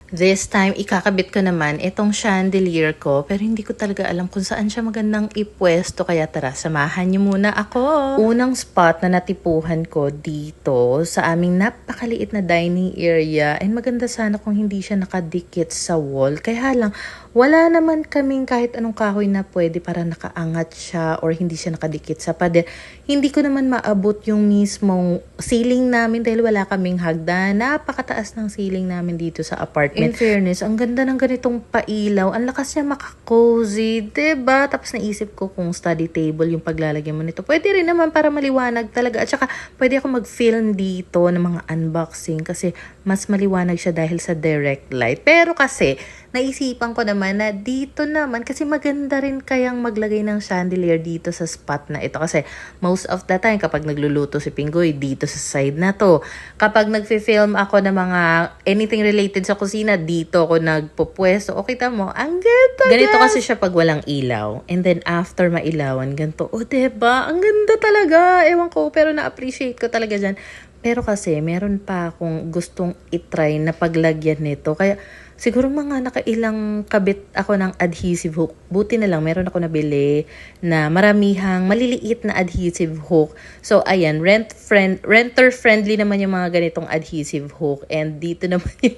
This time, ikakabit ko naman itong chandelier ko, pero hindi ko talaga alam kung saan siya magandang ipwesto. Kaya tara, samahan niyo muna ako. Unang spot na natipuhan ko dito sa aming napakaliit na dining area. And maganda sana kung hindi siya nakadikit sa wall. Kaya lang, wala naman kaming kahit anong kahoy na pwede para nakaangat siya or hindi siya nakadikit sa pader. Hindi ko naman maabot yung mismong ceiling namin dahil wala kaming hagdan. Napakataas ng ceiling namin dito sa apartment. In fairness, ang ganda ng ganitong pailaw. Ang lakas niya makakozy, diba? Tapos naisip ko kung study table yung paglalagyan mo nito. Pwede rin naman para maliwanag talaga. At saka pwede ako mag-film dito ng mga unboxing kasi mas maliwanag siya dahil sa direct light. Pero kasi, naisipan ko naman na dito naman kasi maganda rin kayang maglagay ng chandelier dito sa spot na ito. Kasi most of the time kapag nagluluto si Pinggoy, dito sa side na to. Kapag nagfi-film ako ng mga anything related sa kusina, dito ako nagpupwesto. O kita mo, ang ganda. Ganito kasi siya pag walang ilaw. And then after mailawan, ganito. O diba? Ang ganda talaga. Ewan ko, pero na-appreciate ko talaga dyan. Pero kasi, meron pa akong gustong itry na paglagyan nito. Kaya, siguro mga nakailang kabit ako ng adhesive hook. Buti na lang, meron ako nabili na maramihang maliliit na adhesive hook. So, ayan, renter-friendly naman yung mga ganitong adhesive hook. And dito naman yung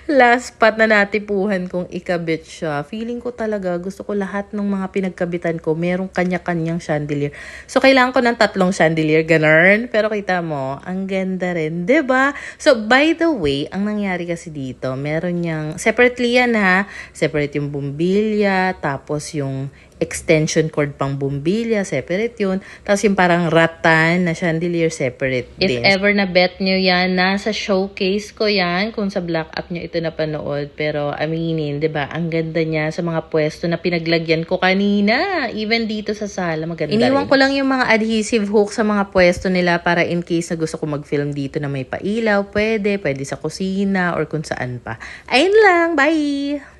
last spot na natipuhan kong ikabit siya. Feeling ko talaga, gusto ko lahat ng mga pinagkabitan ko, merong kanya-kanyang chandelier. So, kailangan ko ng 3 chandelier, ganun. Pero kita mo, ang ganda rin, 'di ba? So, by the way, ang nangyari kasi dito, meron niyang separately yan ha. Separate yung bumbilya, tapos yung extension cord pang bumbilya, separate yun. Tapos yung parang rattan na chandelier, separate din. If ever na bet nyo yan, nasa showcase ko yan kung sa Black Up nyo ito napanood. Pero aminin, 'di ba? Ang ganda niya sa mga pwesto na pinaglagyan ko kanina. Even dito sa sala, maganda iniwan rin. Ko lang yung mga adhesive hook sa mga pwesto nila para in case na gusto ko mag-film dito na may pailaw, pwede sa kusina or kung saan pa. Ayun lang, bye!